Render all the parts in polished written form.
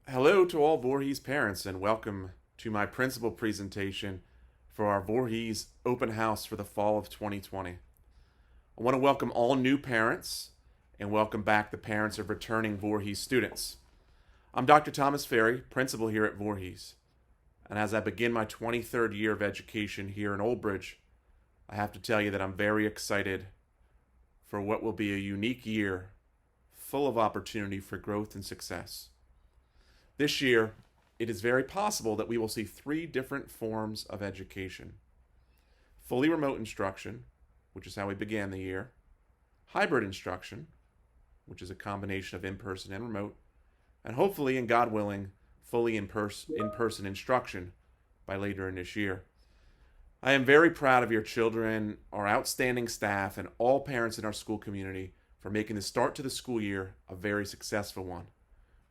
Hello to all Voorhees parents, and welcome to my principal presentation for our Voorhees open house for the fall of 2020. I want to welcome all new parents and welcome back the parents of returning Voorhees students. I'm Dr. Thomas Ferry, principal here at Voorhees, and as I begin my 23rd year of education here in Old Bridge, I have to tell you that I'm very excited for what will be a unique year full of opportunity for growth and success. This year, it is very possible that we will see three different forms of education: fully remote instruction, which is how we began the year, hybrid instruction, which is a combination of in person and remote, and hopefully, and God willing, fully in person instruction by later in this year. I am very proud of your children, our outstanding staff, and all parents in our school community for making the start to the school year a very successful one.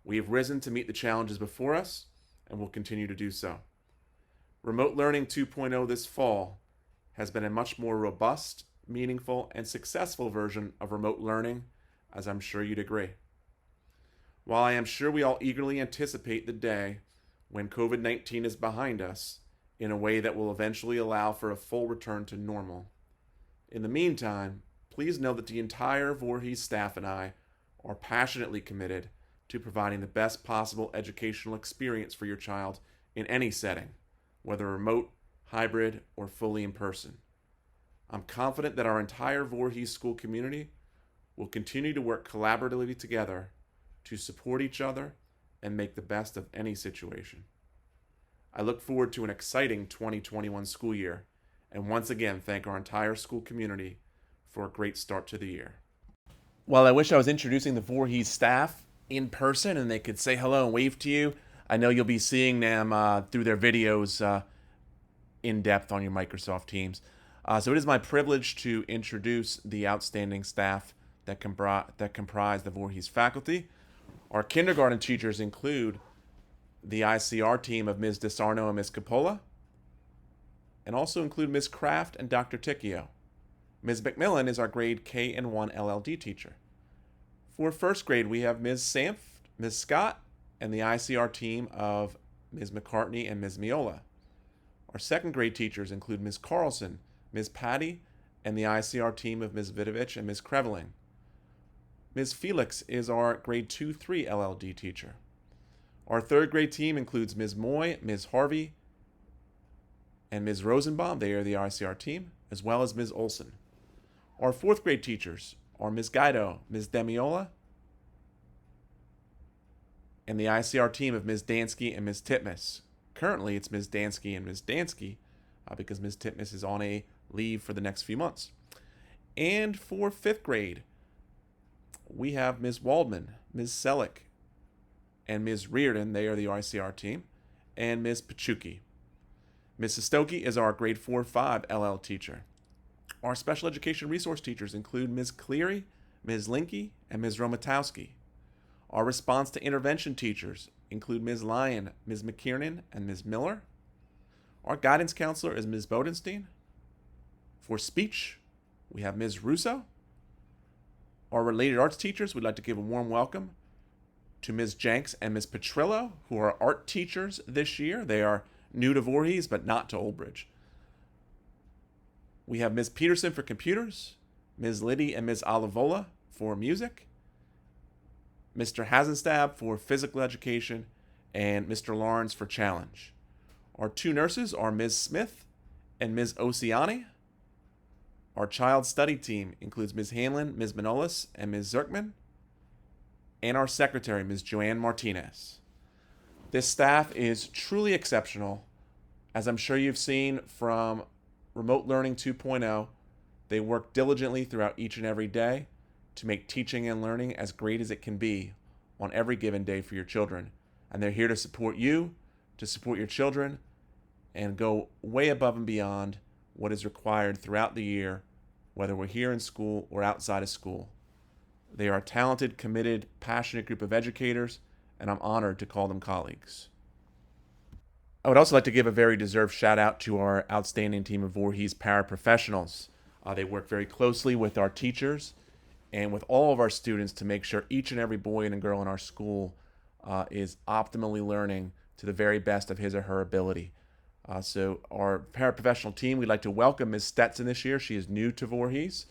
We have risen to meet the challenges before us and will continue to do so. Remote Learning 2.0 this fall has been a much more robust, meaningful, and successful version of remote learning, as I'm sure you'd agree. While I am sure we all eagerly anticipate the day when COVID-19 is behind us in a way that will eventually allow for a full return to normal, in the meantime, please know that the entire Voorhees staff and I are passionately committed to providing the best possible educational experience for your child in any setting, whether remote, hybrid, or fully in person. I'm confident that our entire Voorhees school community will continue to work collaboratively together to support each other and make the best of any situation. I look forward to an exciting 2021 school year, and once again thank our entire school community for a great start to the year. While I wish I was introducing the Voorhees staff in person and they could say hello and wave to you, I know you'll be seeing them through their videos in depth on your Microsoft Teams. So it is my privilege to introduce the outstanding staff that comprise the Voorhees faculty. Our kindergarten teachers include the ICR team of Ms. DeSarno and Ms. Capola, and also include Ms. Kraft and Dr. Ticchio. Ms. McMillan is our grade K and 1 LLD teacher. For first grade, we have Ms. Sanft, Ms. Scott, and the ICR team of Ms. McCartney and Ms. Miola. Our second grade teachers include Ms. Carlson, Ms. Patty, and the ICR team of Ms. Vidovich and Ms. Kreveling. Ms. Felix is our grade 2-3 LLD teacher. Our third grade team includes Ms. Moy, Ms. Harvey, and Ms. Rosenbaum. They are the ICR team, as well as Ms. Olson. Our fourth grade teachers are Ms. Guido, Ms. Demiola, and the ICR team of Ms. Dansky and Ms. Titmus. Currently, it's Ms. Dansky and Ms. Dansky because Ms. Titmus is on a leave for the next few months. And for fifth grade, we have Ms. Waldman, Ms. Selleck, and Ms. Reardon. They are the ICR team, and Ms. Pachuki. Ms. Sistoki is our grade 4-5 LL teacher. Our special education resource teachers include Ms. Cleary, Ms. Linky, and Ms. Romatowski. Our response to intervention teachers include Ms. Lyon, Ms. McKiernan, and Ms. Miller. Our guidance counselor is Ms. Bodenstein. For speech, we have Ms. Russo. Our related arts teachers, we'd like to give a warm welcome to Ms. Jenks and Ms. Petrillo, who are art teachers this year. They are new to Voorhees, but not to Old Bridge. We have Ms. Peterson for computers, Ms. Liddy and Ms. Olivola for music, Mr. Hasenstab for physical education, and Mr. Lawrence for challenge. Our two nurses are Ms. Smith and Ms. Oceani. Our child study team includes Ms. Hanlon, Ms. Manolis, and Ms. Zirkman, and our secretary, Ms. Joanne Martinez. This staff is truly exceptional. As I'm sure you've seen from Remote Learning 2.0, they work diligently throughout each and every day to make teaching and learning as great as it can be on every given day for your children. And they're here to support you, to support your children, and go way above and beyond what is required throughout the year, whether we're here in school or outside of school. They are a talented, committed, passionate group of educators, and I'm honored to call them colleagues. I would also like to give a very deserved shout out to our outstanding team of Voorhees paraprofessionals. They work very closely with our teachers and with all of our students to make sure each and every boy and girl in our school is optimally learning to the very best of his or her ability. So our paraprofessional team, we'd like to welcome Ms. Stetson this year. She is new to Voorhees.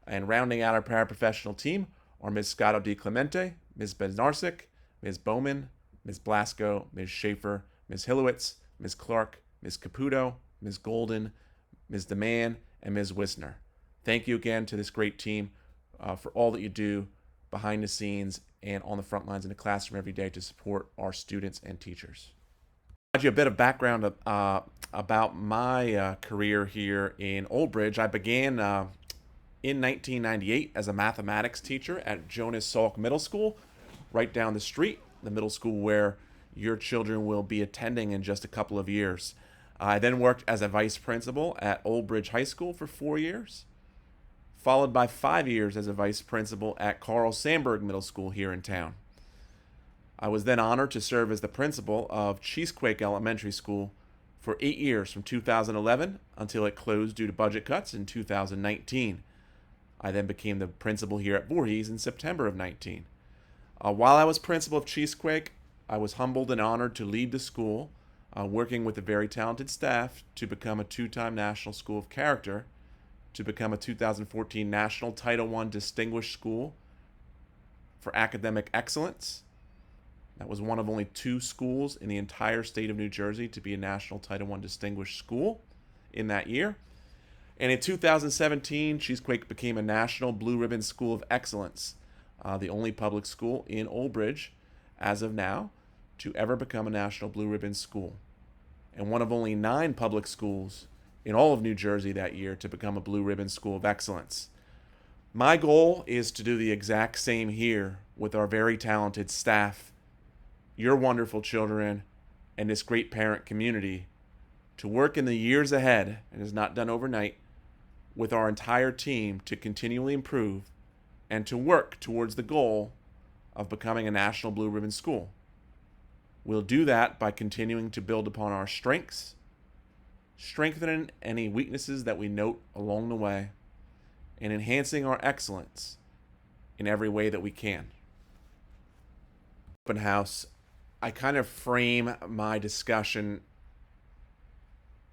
And rounding out our paraprofessional team are Ms. Scotto Di Clemente, Ms. Bednarczyk, Ms. Bowman, Ms. Blasco, Ms. Schaefer, Ms. Hilowitz, Ms. Clark, Ms. Caputo, Ms. Golden, Ms. DeMann, and Ms. Wisner. Thank you again to this great team for all that you do behind the scenes and on the front lines in the classroom every day to support our students and teachers. I'll give you a bit of background about my career here in Old Bridge. I began in 1998 as a mathematics teacher at Jonas Salk Middle School, right down the street, the middle school where your children will be attending in just a couple of years. I then worked as a vice principal at Old Bridge High School for 4 years, followed by 5 years as a vice principal at Carl Sandburg Middle School here in town. I was then honored to serve as the principal of Cheesequake Elementary School for 8 years, from 2011 until it closed due to budget cuts in 2019. I then became the principal here at Voorhees in September of 19. While I was principal of Cheesequake, I was humbled and honored to lead the school, working with a very talented staff to become a 2-time National School of Character, to become a 2014 National Title I Distinguished School for Academic Excellence. That was one of only 2 schools in the entire state of New Jersey to be a National Title I Distinguished School in that year. And in 2017, Cheesequake became a National Blue Ribbon School of Excellence, the only public school in Old Bridge, as of now, to ever become a National Blue Ribbon School, and one of only 9 public schools in all of New Jersey that year to become a Blue Ribbon School of Excellence. My goal is to do the exact same here with our very talented staff, your wonderful children, and this great parent community, to work in the years ahead, and is not done overnight, with our entire team to continually improve and to work towards the goal of becoming a National Blue Ribbon School. We'll do that by continuing to build upon our strengths, strengthening any weaknesses that we note along the way, and enhancing our excellence in every way that we can. Open house, I kind of frame my discussion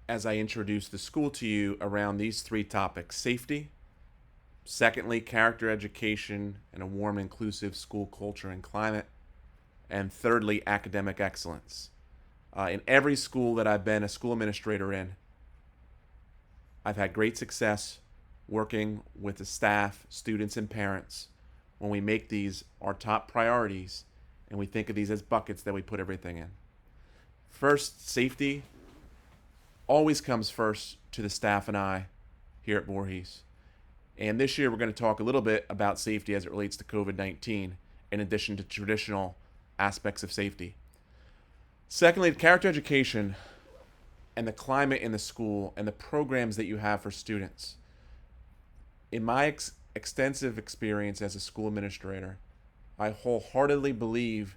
as I introduce the school to you around these 3 topics: safety, secondly, character education and a warm, inclusive school culture and climate, and thirdly, academic excellence. In every school that I've been a school administrator in, I've had great success working with the staff, students, and parents when we make these our top priorities and we think of these as buckets that we put everything in. First, safety always comes first to the staff and I here at Voorhees. And this year we're going to talk a little bit about safety as it relates to COVID-19, in addition to traditional aspects of safety. Secondly, character education and the climate in the school and the programs that you have for students. In my extensive experience as a school administrator, I wholeheartedly believe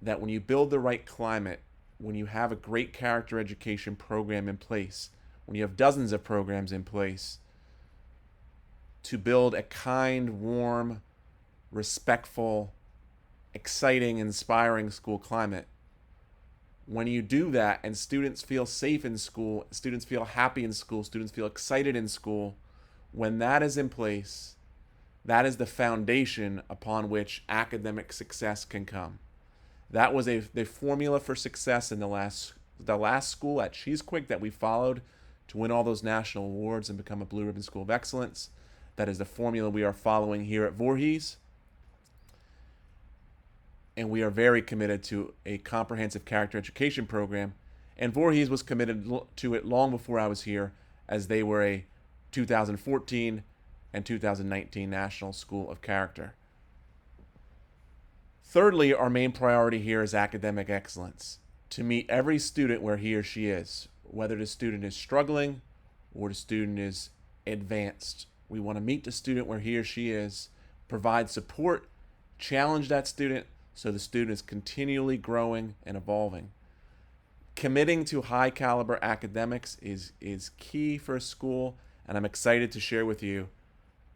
that when you build the right climate, when you have a great character education program in place, when you have dozens of programs in place to build a kind, warm, respectful, exciting, inspiring school climate, when you do that and students feel safe in school, students feel happy in school, students feel excited in school, when that is in place, that is the foundation upon which academic success can come. That was the formula for success in the last school at Cheesequake that we followed to win all those national awards and become a Blue Ribbon School of Excellence. That is the formula we are following here at Voorhees. And we are very committed to a comprehensive character education program. And Voorhees was committed to it long before I was here, as they were a 2014 and 2019 National School of Character. Thirdly, our main priority here is academic excellence. To meet every student where he or she is, whether the student is struggling or the student is advanced. We want to meet the student where he or she is, provide support, challenge that student so the student is continually growing and evolving. Committing to high caliber academics is key for a school, and I'm excited to share with you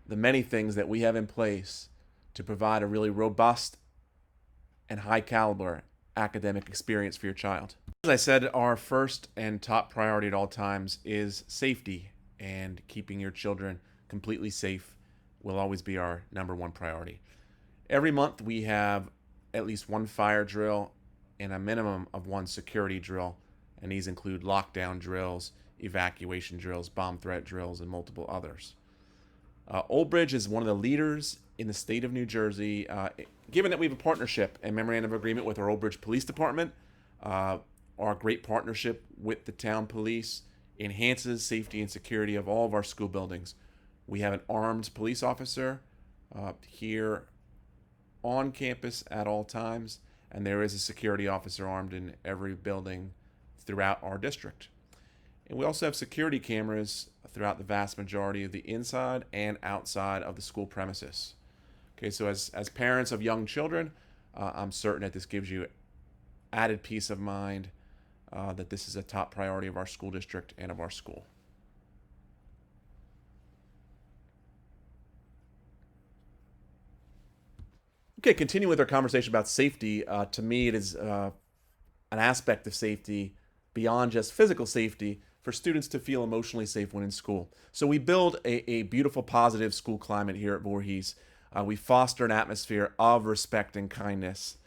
the many things that we have in place to provide a really robust and high caliber academic experience for your child. As I said, our first and top priority at all times is safety, and keeping your children completely safe will always be our number one priority. Every month we have at least one fire drill and a minimum of one security drill, and these include lockdown drills, evacuation drills, bomb threat drills, and multiple others. Old Bridge is one of the leaders in the state of New Jersey. Given that we have a partnership and memorandum of agreement with our Old Bridge Police Department, our great partnership with the town police enhances safety and security of all of our school buildings. We have an armed police officer here on campus at all times, and there is a security officer armed in every building throughout our district. And we also have security cameras throughout the vast majority of the inside and outside of the school premises. Okay, so as parents of young children, I'm certain that this gives you added peace of mind that this is a top priority of our school district and of our school. Okay, continuing with our conversation about safety, to me it is an aspect of safety beyond just physical safety for students to feel emotionally safe when in school. So we build a beautiful, positive school climate here at Voorhees. We foster an atmosphere of respect and kindness.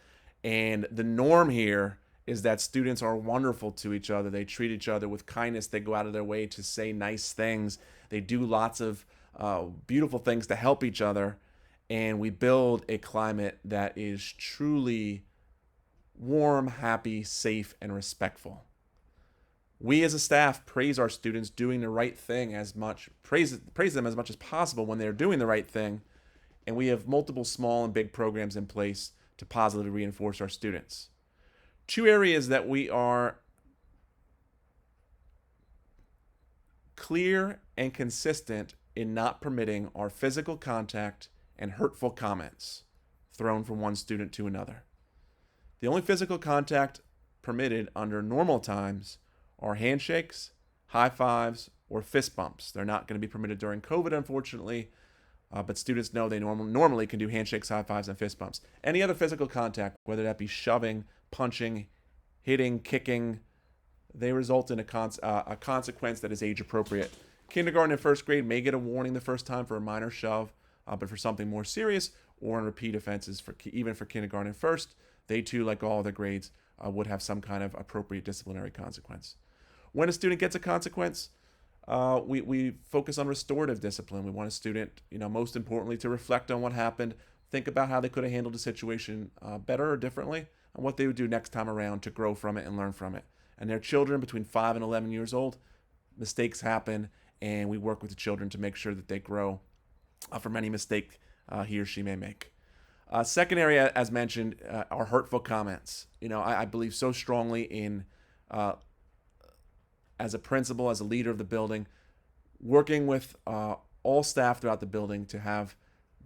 And the norm here is that students are wonderful to each other. They treat each other with kindness. They go out of their way to say nice things. They do lots of beautiful things to help each other. And we build a climate that is truly warm, happy, safe, and respectful. We as a staff praise our students doing the right thing praise them as much as possible when they're doing the right thing. And we have multiple small and big programs in place to positively reinforce our students. Two areas that we are clear and consistent in not permitting are physical contact and hurtful comments thrown from one student to another. The only physical contact permitted under normal times are handshakes, high fives, or fist bumps. They're not going to be permitted during COVID, unfortunately, but students know they normally can do handshakes, high fives, and fist bumps. Any other physical contact, whether that be shoving, punching, hitting, kicking, they result in a consequence that is age appropriate. Kindergarten and first grade may get a warning the first time for a minor shove, but for something more serious or in repeat offenses, even for kindergarten and first, they too, like all other grades, would have some kind of appropriate disciplinary consequence. When a student gets a consequence, we focus on restorative discipline. We want a student, most importantly, to reflect on what happened, think about how they could have handled the situation better or differently, and what they would do next time around to grow from it and learn from it. And their children between 5 and 11 years old, mistakes happen, and we work with the children to make sure that they grow from any mistake he or she may make. Second area, as mentioned, are hurtful comments. I believe so strongly in, as a principal, as a leader of the building, working with all staff throughout the building to have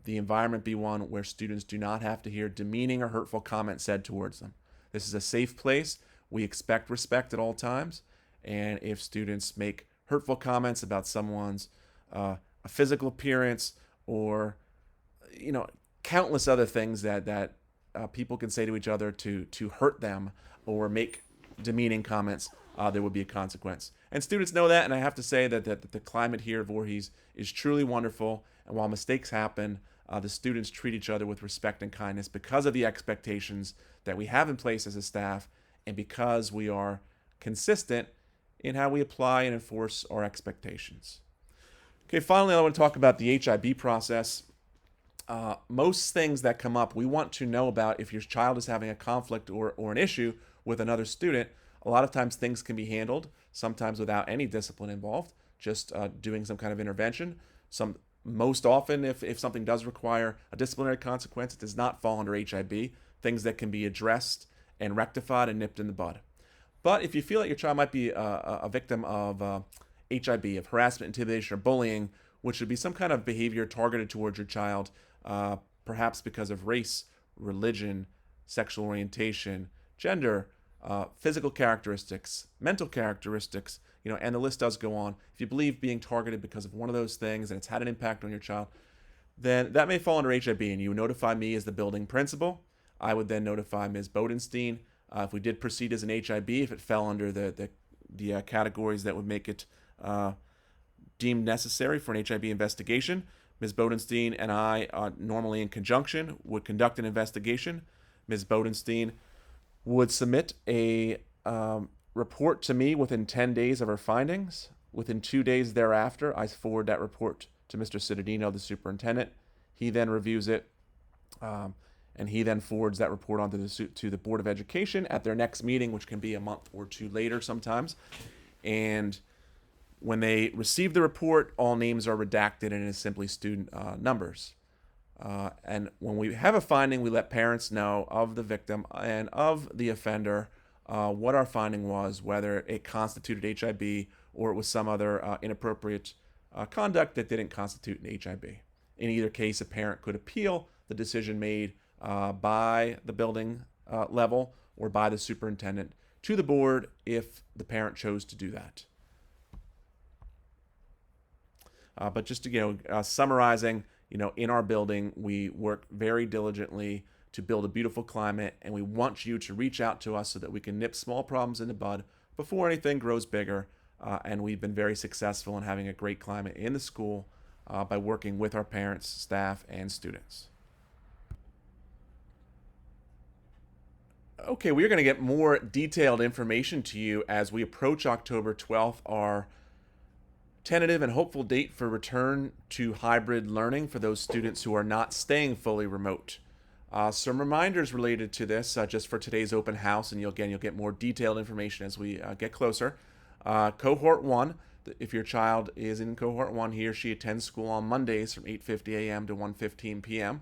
the environment be one where students do not have to hear demeaning or hurtful comments said towards them. This is a safe place. We expect respect at all times. And if students make hurtful comments about someone's a physical appearance or, countless other things that people can say to each other to hurt them or make demeaning comments, there would be a consequence. And students know that, and I have to say that the climate here at Voorhees is truly wonderful. And while mistakes happen, the students treat each other with respect and kindness because of the expectations that we have in place as a staff, and because we are consistent in how we apply and enforce our expectations. Okay, finally, I want to talk about the HIB process. Most things that come up, we want to know about if your child is having a conflict or an issue with another student. A lot of times things can be handled, sometimes without any discipline involved, just doing some kind of intervention. Most often, if something does require a disciplinary consequence, it does not fall under HIB, things that can be addressed and rectified and nipped in the bud. But if you feel that your child might be a victim of HIB, of harassment, intimidation, or bullying, which would be some kind of behavior targeted towards your child, perhaps because of race, religion, sexual orientation, gender, physical characteristics, mental characteristics, and the list does go on. If you believe being targeted because of one of those things and it's had an impact on your child, then that may fall under HIB, and you notify me as the building principal. I would then notify Ms. Bodenstein. If we did proceed as an HIB, if it fell under the categories that would make it deemed necessary for an HIB investigation, Ms. Bodenstein and I, normally in conjunction, would conduct an investigation. Ms. Bodenstein would submit a report to me within 10 days of her findings. Within 2 days thereafter, I forward that report to Mr. Cittadino, the superintendent. He then reviews it, and he then forwards that report on to the Board of Education at their next meeting, which can be a month or two later sometimes. And when they receive the report, all names are redacted and it is simply student numbers. And when we have a finding, we let parents know of the victim and of the offender what our finding was, whether it constituted HIB or it was some other inappropriate conduct that didn't constitute an HIB. In either case, a parent could appeal the decision made by the building level or by the superintendent to the board if the parent chose to do that. But just to summarizing, in our building, we work very diligently to build a beautiful climate, and we want you to reach out to us so that we can nip small problems in the bud before anything grows bigger. And we've been very successful in having a great climate in the school by working with our parents, staff, and students. Okay, we're going to get more detailed information to you as we approach October 12th, our tentative and hopeful date for return to hybrid learning for those students who are not staying fully remote. Some reminders related to this just for today's open house, and you'll get more detailed information as we get closer. Cohort 1, if your child is in Cohort 1, he or she attends school on Mondays from 8:50 a.m. to 1:15 p.m.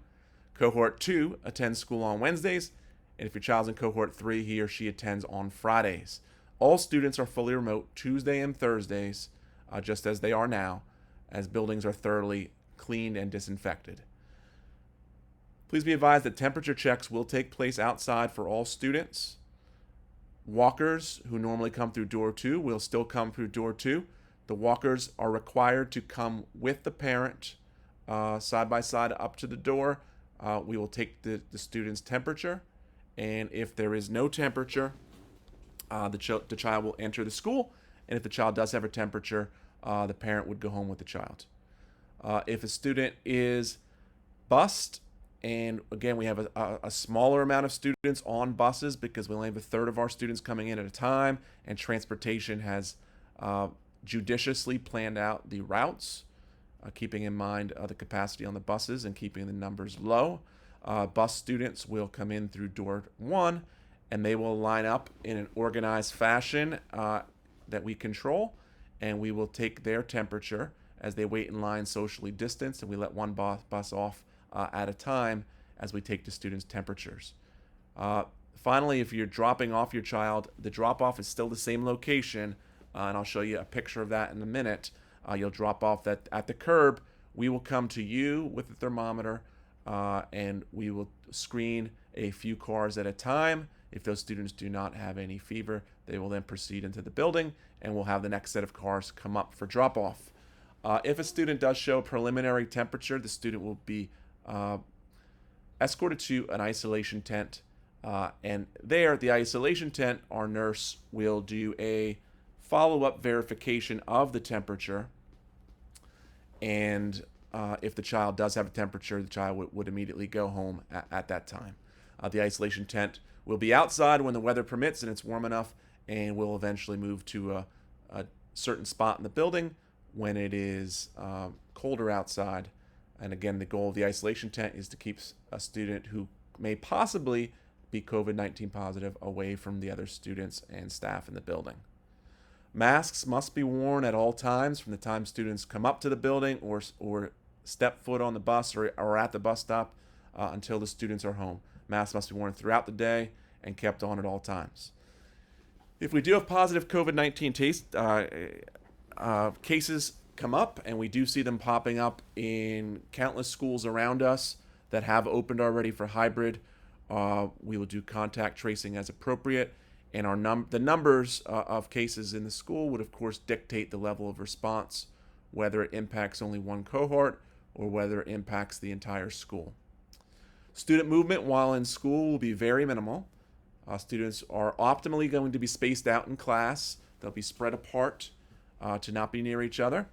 Cohort 2 attends school on Wednesdays, and if your child's in Cohort 3, he or she attends on Fridays. All students are fully remote Tuesday and Thursdays, just as they are now, as buildings are thoroughly cleaned and disinfected. Please be advised that temperature checks will take place outside for all students. Walkers who normally come through door 2 will still come through door 2. The walkers are required to come with the parent side by side up to the door. We will take the student's temperature, and if there is no temperature, the child will enter the school, and if the child does have a temperature, the parent would go home with the child. If a student is bused, and again, we have a smaller amount of students on buses because we only have a third of our students coming in at a time, and transportation has judiciously planned out the routes, keeping in mind the capacity on the buses and keeping the numbers low. Bus students will come in through door 1, and they will line up in an organized fashion that we control, and we will take their temperature as they wait in line socially distanced, and we let one bus off at a time as we take the students' temperatures. Finally, if you're dropping off your child, the drop-off is still the same location, and I'll show you a picture of that in a minute. You'll drop off that at the curb. We will come to you with the thermometer, and we will screen a few cars at a time. If those students do not have any fever, they will then proceed into the building, and we'll have the next set of cars come up for drop-off. If a student does show preliminary temperature, the student will be escorted to an isolation tent, and there at the isolation tent, our nurse will do a follow-up verification of the temperature, and if the child does have a temperature, the child would immediately go home at that time. The isolation tent will be outside when the weather permits and it's warm enough, and we'll eventually move to a certain spot in the building when it is colder outside. And again, the goal of the isolation tent is to keep a student who may possibly be COVID-19 positive away from the other students and staff in the building. Masks must be worn at all times from the time students come up to the building or step foot on the bus or at the bus stop until the students are home. Masks must be worn throughout the day and kept on at all times. If we do have positive COVID-19 cases come up, and we do see them popping up in countless schools around us that have opened already for hybrid, we will do contact tracing as appropriate, and the numbers of cases in the school would of course dictate the level of response, whether it impacts only one cohort or whether it impacts the entire school. Student movement while in school will be very minimal. Students are optimally going to be spaced out in class. They'll be spread apart to not be near each other.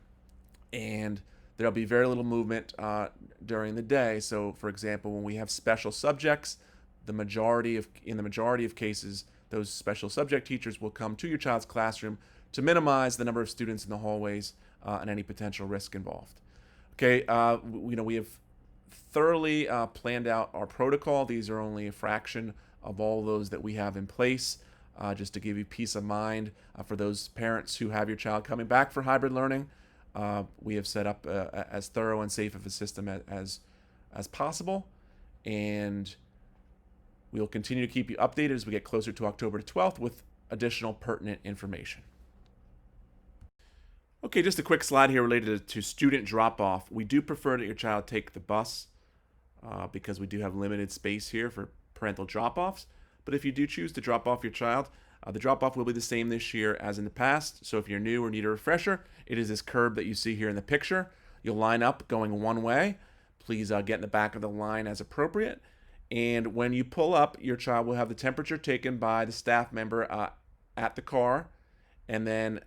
And there'll be very little movement during the day. So, for example, when we have special subjects, in the majority of cases, those special subject teachers will come to your child's classroom to minimize the number of students in the hallways and any potential risk involved. Okay, we have thoroughly planned out our protocol. These are only a fraction of all those that we have in place, just to give you peace of mind for those parents who have your child coming back for hybrid learning. We have set up as thorough and safe of a system as possible, and we will continue to keep you updated as we get closer to October 12th with additional pertinent information. Okay, just a quick slide here related to student drop-off. We do prefer that your child take the bus because we do have limited space here for parental drop-offs. But if you do choose to drop off your child, the drop-off will be the same this year as in the past. So if you're new or need a refresher, it is this curb that you see here in the picture. You'll line up going one way. Please get in the back of the line as appropriate. And when you pull up, your child will have the temperature taken by the staff member at the car. And then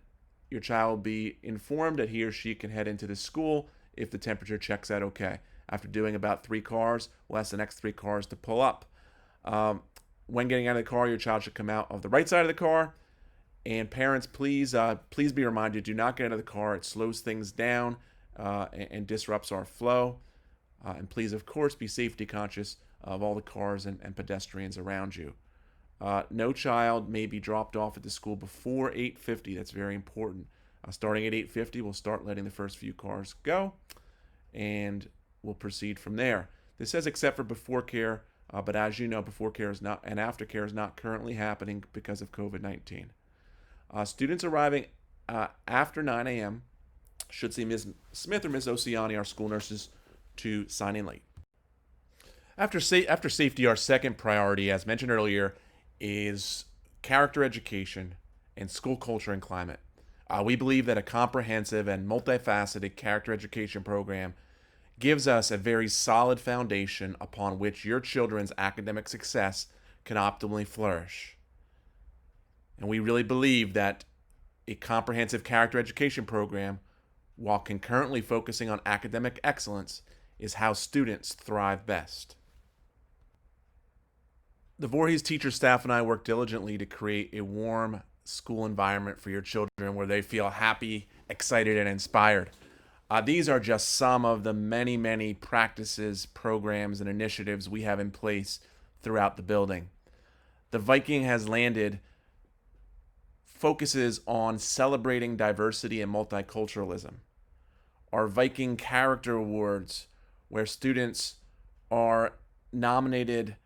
your child will be informed that he or she can head into the school if the temperature checks out okay. After doing about 3 cars, we'll ask the next 3 cars to pull up. When getting out of the car, your child should come out of the right side of the car. And parents, please be reminded, do not get out of the car. It slows things down and disrupts our flow. And please, of course, be safety conscious of all the cars and pedestrians around you. No child may be dropped off at the school before 8:50. That's very important. Starting at 8:50, we'll start letting the first few cars go, and we'll proceed from there. This says except for before care, but as you know, before care is not and after care is not currently happening because of COVID-19. Students arriving after 9 a.m. should see Ms. Smith or Ms. Oceani, our school nurses, to sign in late. After safety, our second priority, as mentioned earlier, is character education and school culture and climate. We believe that a comprehensive and multifaceted character education program gives us a very solid foundation upon which your children's academic success can optimally flourish. And we really believe that a comprehensive character education program, while concurrently focusing on academic excellence, is how students thrive best. The Voorhees teacher staff and I work diligently to create a warm school environment for your children where they feel happy, excited, and inspired. These are just some of the many, many practices, programs, and initiatives we have in place throughout the building. The Viking Has Landed focuses on celebrating diversity and multiculturalism. Our Viking Character Awards, where students are nominated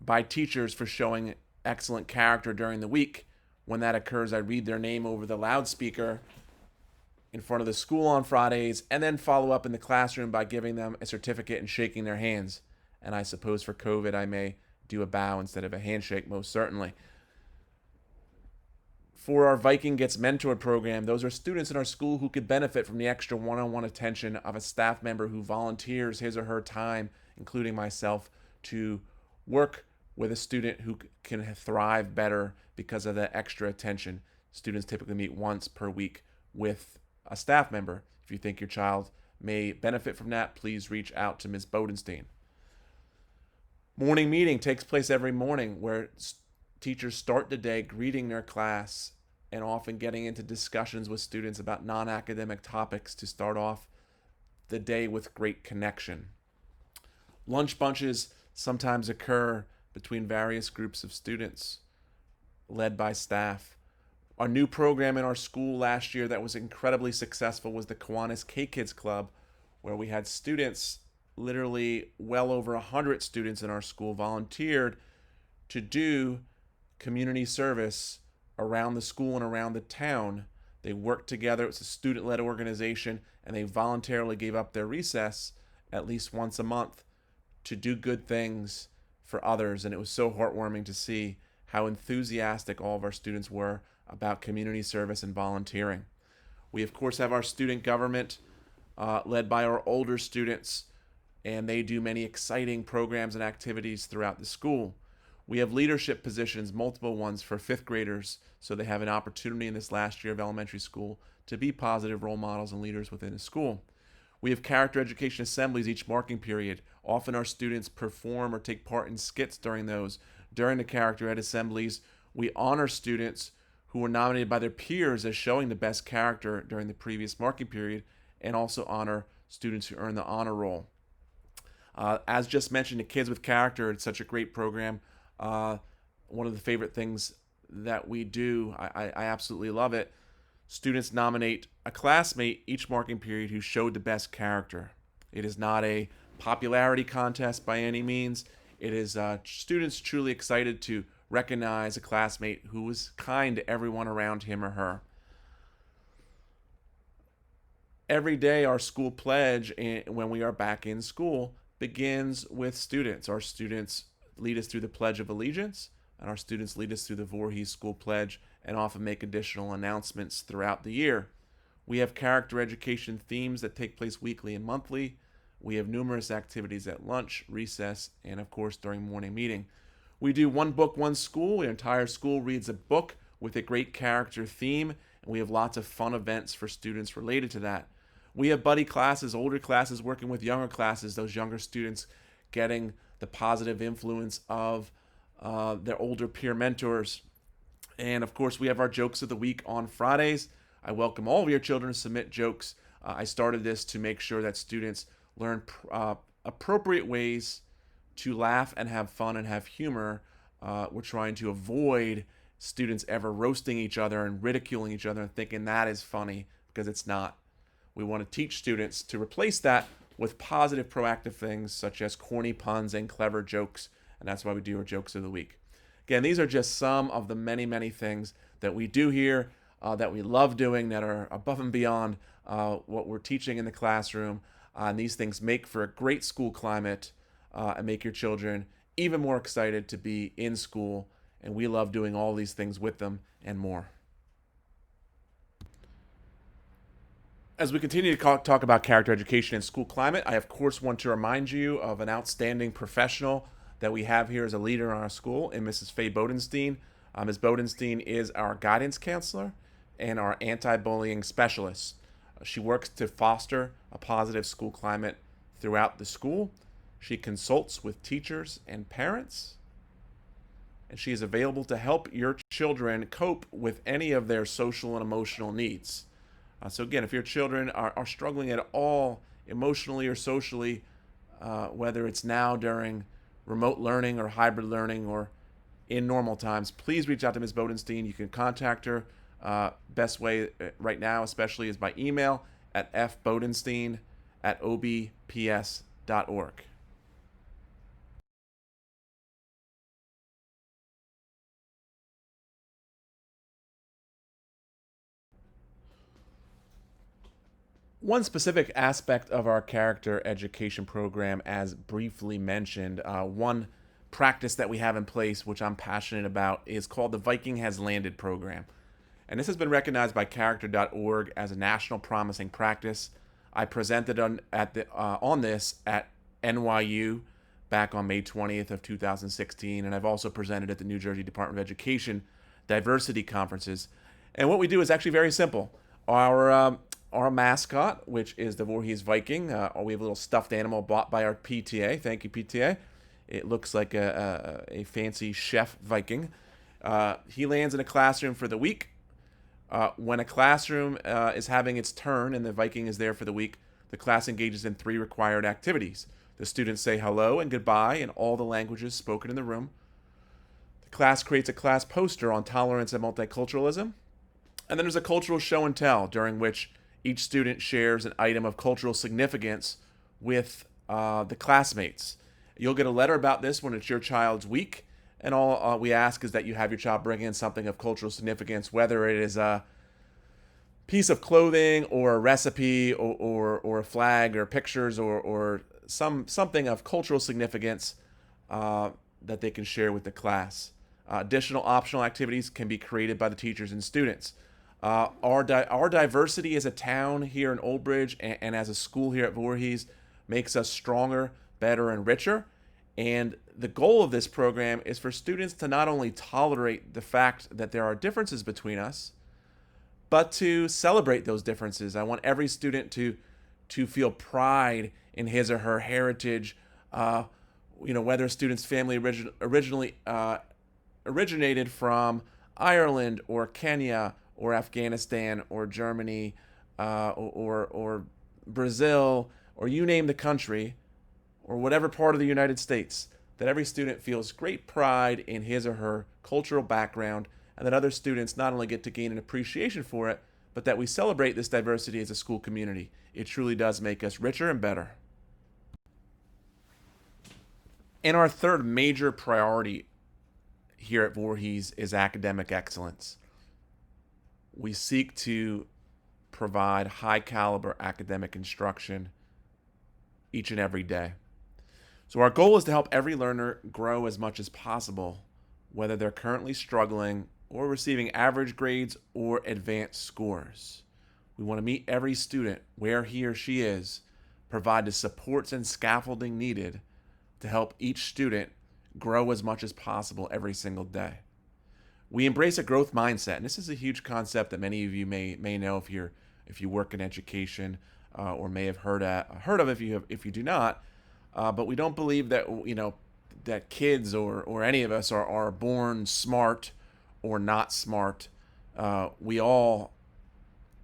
by teachers for showing excellent character during the week. When that occurs, I read their name over the loudspeaker in front of the school on Fridays, and then follow up in the classroom by giving them a certificate and shaking their hands. And I suppose for COVID, I may do a bow instead of a handshake, most certainly. For our Viking Gets Mentored program, those are students in our school who could benefit from the extra one-on-one attention of a staff member who volunteers his or her time, including myself, to work with a student who can thrive better because of that extra attention. Students typically meet once per week with a staff member. If you think your child may benefit from that, please reach out to Ms. Bodenstein. Morning meeting takes place every morning where teachers start the day greeting their class and often getting into discussions with students about non-academic topics to start off the day with great connection. Lunch bunches sometimes occur between various groups of students led by staff. Our new program in our school last year that was incredibly successful was the Kiwanis K-Kids Club, where we had students, literally well over 100 students in our school, volunteered to do community service around the school and around the town. They worked together. It was a student-led organization, and they voluntarily gave up their recess at least once a month to do good things for others. And it was so heartwarming to see how enthusiastic all of our students were about community service and volunteering. We, of course, have our student government led by our older students and they do many exciting programs and activities throughout the school. We have leadership positions, multiple ones for fifth graders, so they have an opportunity in this last year of elementary school to be positive role models and leaders within the school. We have character education assemblies each marking period. Often our students perform or take part in skits during those. During the character ed assemblies, we honor students who were nominated by their peers as showing the best character during the previous marking period, and also honor students who earn the honor roll. As just mentioned, the Kids with Character, it's such a great program. One of the favorite things that we do, I absolutely love it. Students nominate a classmate each marking period who showed the best character. It is not a popularity contest by any means. It is students truly excited to recognize a classmate who was kind to everyone around him or her. Every day, our school pledge, when we are back in school, begins with students. Our students lead us through the Pledge of Allegiance, and our students lead us through the Voorhees School Pledge and often make additional announcements throughout the year. We have character education themes that take place weekly and monthly. We have numerous activities at lunch, recess, and of course during morning meeting. We do one book, one school. Our entire school reads a book with a great character theme, and we have lots of fun events for students related to that. We have buddy classes, older classes working with younger classes, those younger students getting the positive influence of their older peer mentors. And of course, we have our jokes of the week on Fridays. I welcome all of your children to submit jokes. I started this to make sure that students learn appropriate ways to laugh and have fun and have humor. We're trying to avoid students ever roasting each other and ridiculing each other and thinking that is funny, because it's not. We want to teach students to replace that with positive, proactive things such as corny puns and clever jokes, and that's why we do our jokes of the week. Again, these are just some of the many, many things that we do here, that we love doing, that are above and beyond what we're teaching in the classroom. And these things make for a great school climate and make your children even more excited to be in school. And we love doing all these things with them and more. As we continue to talk about character education and school climate, I of course want to remind you of an outstanding professional that we have here as a leader in our school, in Mrs. Faye Bodenstein. Ms. Bodenstein is our guidance counselor and our anti-bullying specialist. She works to foster a positive school climate throughout the school. She consults with teachers and parents, and she is available to help your children cope with any of their social and emotional needs. So again, if your children are struggling at all emotionally or socially, whether it's now during remote learning or hybrid learning or in normal times, please reach out to Ms. Bodenstein. You can contact her. Best way right now especially is by email at fbodenstein@obps.org. One specific aspect of our character education program, as briefly mentioned, one practice that we have in place, which I'm passionate about, is called the Viking Has Landed program. And this has been recognized by character.org as a national promising practice. I presented on this at NYU back on May 20th of 2016, and I've also presented at the New Jersey Department of Education diversity conferences. And what we do is actually very simple. Our mascot, which is the Voorhees Viking, we have a little stuffed animal bought by our PTA. Thank you, PTA. It looks like a fancy chef Viking. He lands in a classroom for the week. When a classroom is having its turn and the Viking is there for the week, the class engages in 3 required activities. The students say hello and goodbye in all the languages spoken in the room. The class creates a class poster on tolerance and multiculturalism. And then there's a cultural show and tell, during which each student shares an item of cultural significance with the classmates. You'll get a letter about this when it's your child's week, and all we ask is that you have your child bring in something of cultural significance, whether it is a piece of clothing or a recipe or a flag or pictures or something of cultural significance that they can share with the class. Additional optional activities can be created by the teachers and students. Our diversity as a town here in Old Bridge and as a school here at Voorhees makes us stronger, better, and richer. And the goal of this program is for students to not only tolerate the fact that there are differences between us, but to celebrate those differences. I want every student to feel pride in his or her heritage. Whether a student's family originally originated from Ireland or Kenya or Afghanistan or Germany or Brazil, or you name the country, or whatever part of the United States, that every student feels great pride in his or her cultural background, and that other students not only get to gain an appreciation for it, but that we celebrate this diversity as a school community. It truly does make us richer and better. And our third major priority here at Voorhees is academic excellence. We seek to provide high caliber academic instruction each and every day. So our goal is to help every learner grow as much as possible, whether they're currently struggling or receiving average grades or advanced scores. We want to meet every student where he or she is, provide the supports and scaffolding needed to help each student grow as much as possible every single day. We embrace a growth mindset, and this is a huge concept that many of you may know if you work in education, or may have heard of if you do not. But we don't believe that that kids or any of us are born smart or not smart. We all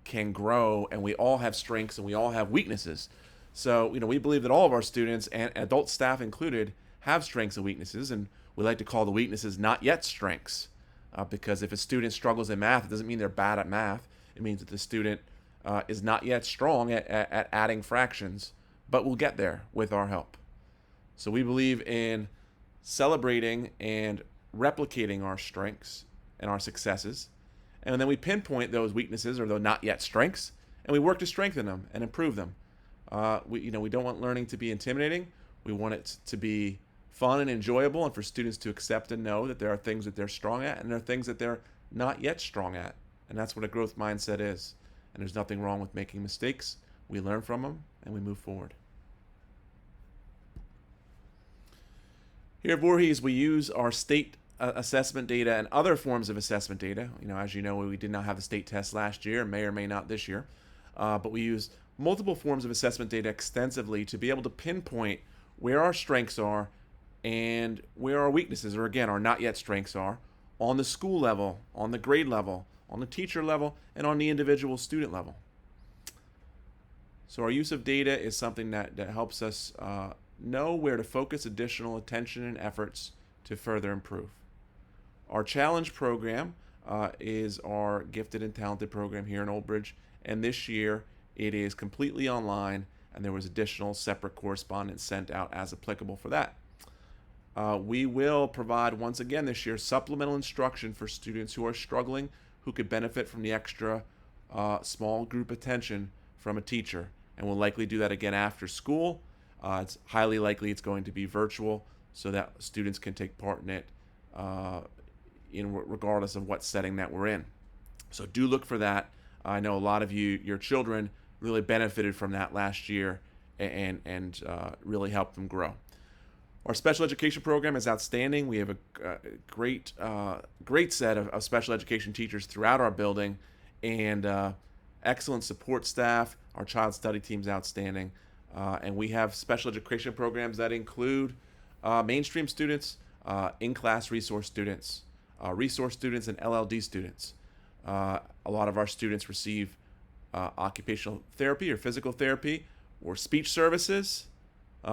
can grow, and we all have strengths, and we all have weaknesses. So we believe that all of our students, and adult staff included, have strengths and weaknesses, and we like to call the weaknesses not yet strengths. Because if a student struggles in math, it doesn't mean they're bad at math. It means that the student is not yet strong at adding fractions, but we'll get there with our help. So we believe in celebrating and replicating our strengths and our successes, and then we pinpoint those weaknesses or those not yet strengths, and we work to strengthen them and improve them. We don't want learning to be intimidating. We want it to be fun and enjoyable, and for students to accept and know that there are things that they're strong at and there are things that they're not yet strong at. And that's what a growth mindset is. And there's nothing wrong with making mistakes. We learn from them and we move forward. Here at Voorhees, we use our state assessment data and other forms of assessment data. As you know, we did not have the state test last year, may or may not this year. But we use multiple forms of assessment data extensively to be able to pinpoint where our strengths are and where our weaknesses, or again, our not yet strengths are, on the school level, on the grade level, on the teacher level, and on the individual student level. So our use of data is something that helps us know where to focus additional attention and efforts to further improve. Our challenge program is our gifted and talented program here in Old Bridge, and this year it is completely online, and there was additional separate correspondence sent out as applicable for that. We will provide, once again this year, supplemental instruction for students who are struggling, who could benefit from the extra small group attention from a teacher. And we'll likely do that again after school. It's highly likely it's going to be virtual so that students can take part in it regardless of what setting that we're in. So do look for that. I know a lot of your children really benefited from that last year and really helped them grow. Our special education program is outstanding. We have a great set of special education teachers throughout our building, and excellent support staff. Our child study team's outstanding. And we have special education programs that include mainstream students, in-class resource students, and LLD students. A lot of our students receive occupational therapy or physical therapy or speech services,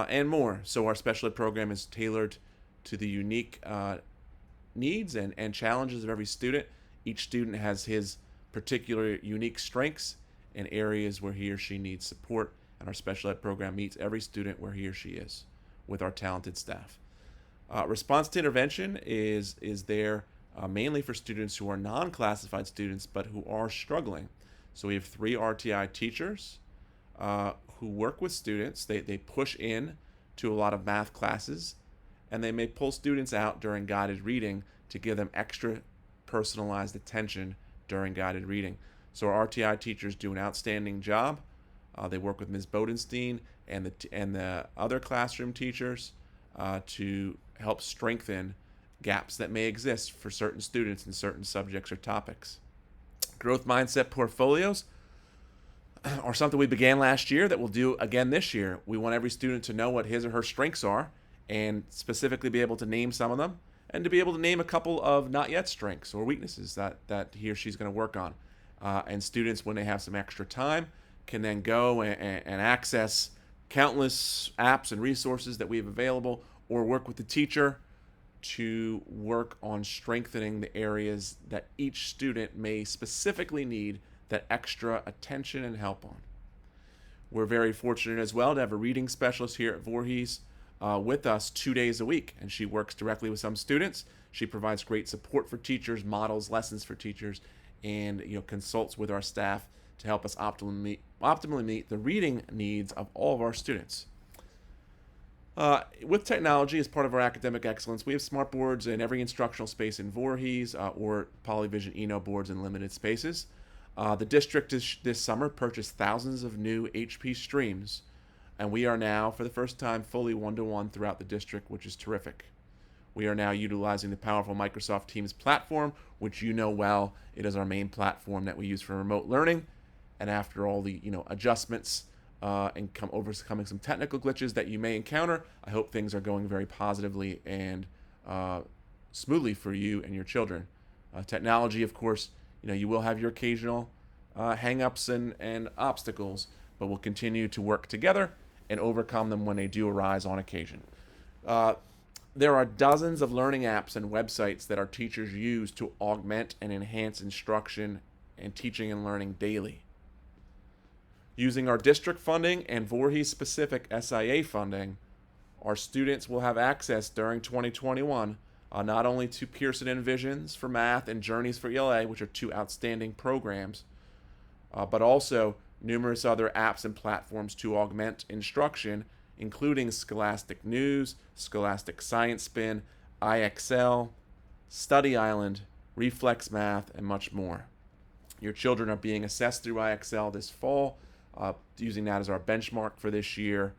and more. So our special ed program is tailored to the unique needs and challenges of every student. Each student has his particular unique strengths and areas where he or she needs support, and our special ed program meets every student where he or she is with our talented staff. Response to intervention is there mainly for students who are non-classified students but who are struggling. So we have 3 RTI teachers who work with students. They push in to a lot of math classes, and they may pull students out during guided reading to give them extra personalized attention during guided reading. So our RTI teachers do an outstanding job They work with Ms. Bodenstein and the other classroom teachers to help strengthen gaps that may exist for certain students in certain subjects or topics. Growth mindset portfolios are something we began last year that we'll do again this year. We want every student to know what his or her strengths are and specifically be able to name some of them and to be able to name a couple of not yet strengths or weaknesses that he or she's going to work on. And students, when they have some extra time, can then go and access countless apps and resources that we have available or work with the teacher to work on strengthening the areas that each student may specifically need that extra attention and help on. We're very fortunate as well to have a reading specialist here at Voorhees with us 2 days a week, and she works directly with some students. She provides great support for teachers, models lessons for teachers, and consults with our staff to help us optimally meet the reading needs of all of our students. With technology as part of our academic excellence, we have smart boards in every instructional space in Voorhees or Polyvision Eno boards in limited spaces. The district this summer purchased thousands of new HP streams, and we are now, for the first time, fully one-to-one throughout the district, which is terrific. We are now utilizing the powerful Microsoft Teams platform, which you know well. It is our main platform that we use for remote learning. And after all the adjustments and overcoming some technical glitches that you may encounter, I hope things are going very positively and smoothly for you and your children. Technology, of course, you will have your occasional hang-ups and obstacles, but we'll continue to work together and overcome them when they do arise on occasion. There are dozens of learning apps and websites that our teachers use to augment and enhance instruction and teaching and learning daily. Using our district funding and Voorhees-specific SIA funding, our students will have access during 2021 not only to Pearson Envisions for math and Journeys for ELA, which are two outstanding programs, but also numerous other apps and platforms to augment instruction, including Scholastic News, Scholastic Science Spin, IXL, Study Island, Reflex Math, and much more. Your children are being assessed through IXL this fall, using that as our benchmark for this year.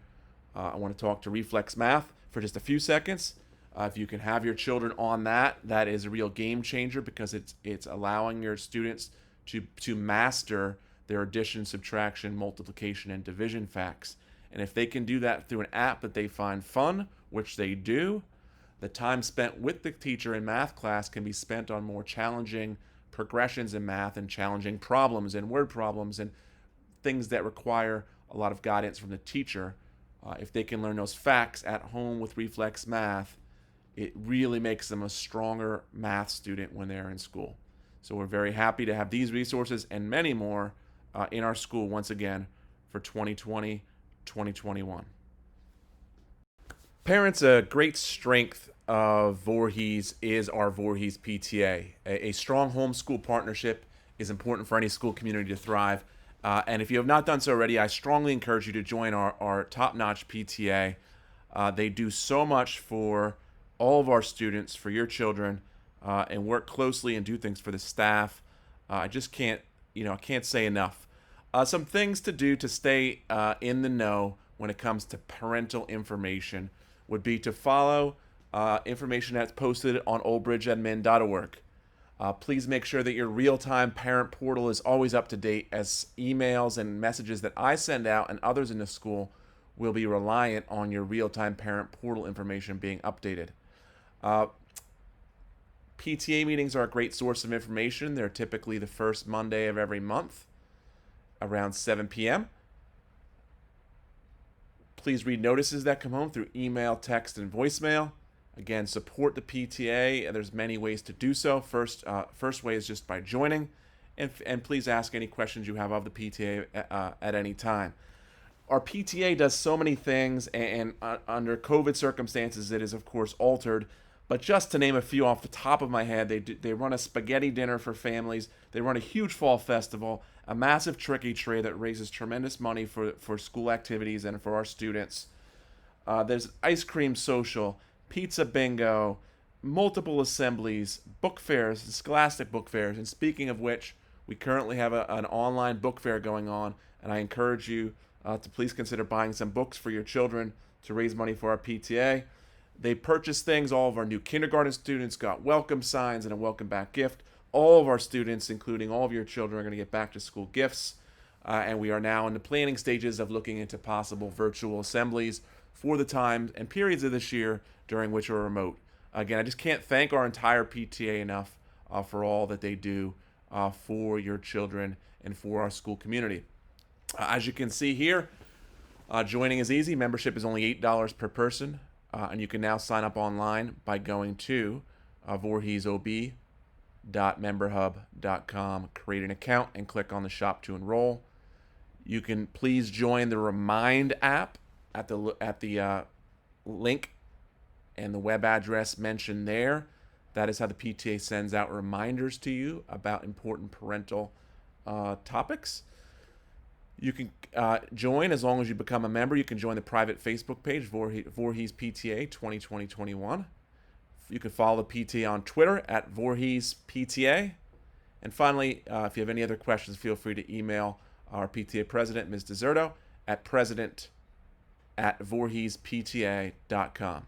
I want to talk to Reflex Math for just a few seconds. If you can have your children on that is a real game changer because it's allowing your students to master their addition, subtraction, multiplication, and division facts. And if they can do that through an app that they find fun, which they do, the time spent with the teacher in math class can be spent on more challenging progressions in math and challenging problems and word problems and things that require a lot of guidance from the teacher. If they can learn those facts at home with Reflex Math, it really makes them a stronger math student when they're in school. So we're very happy to have these resources and many more in our school once again for 2020-2021. Parents, a great strength of Voorhees is our Voorhees PTA. A strong homeschool partnership is important for any school community to thrive. And if you have not done so already, I strongly encourage you to join our top-notch PTA. They do so much for all of our students, for your children, and work closely and do things for the staff. I just can't say enough. Some things to do to stay in the know when it comes to parental information would be to follow information that's posted on oldbridgeadmin.org. Please make sure that your real-time parent portal is always up to date, as emails and messages that I send out and others in the school will be reliant on your real-time parent portal information being updated. PTA meetings are a great source of information. They're typically the first Monday of every month around 7 p.m. Please read notices that come home through email, text, and voicemail. Again, support the PTA. There's many ways to do so. First way is just by joining, and please ask any questions you have of the PTA at any time. Our PTA does so many things, and under COVID circumstances, it is of course altered. But just to name a few off the top of my head, they run a spaghetti dinner for families. They run a huge fall festival, a massive tricky tray that raises tremendous money for school activities and for our students. There's ice cream social, pizza bingo, multiple assemblies, book fairs, Scholastic book fairs. And speaking of which, we currently have an online book fair going on, and I encourage you to please consider buying some books for your children to raise money for our PTA. They purchased things. All of our new kindergarten students got welcome signs and a welcome back gift. All of our students, including all of your children, are going to get back to school gifts. And we are now in the planning stages of looking into possible virtual assemblies for the times and periods of this year during which we're remote. Again, I just can't thank our entire PTA enough for all that they do for your children and for our school community. As you can see here, joining is easy. Membership is only $8 per person, and you can now sign up online by going to voorheesob.memberhub.com, create an account, and click on the Shop to Enroll. You can please join the Remind app at the link and the web address mentioned there. That is how the PTA sends out reminders to you about important parental topics. You can join as long as you become a member. You can join the private Facebook page, Voorhees PTA 2020-21. You can follow the PTA on Twitter at Voorhees PTA. And finally, if you have any other questions, feel free to email our PTA president, Ms. Deserto, at president@voorheespta.com.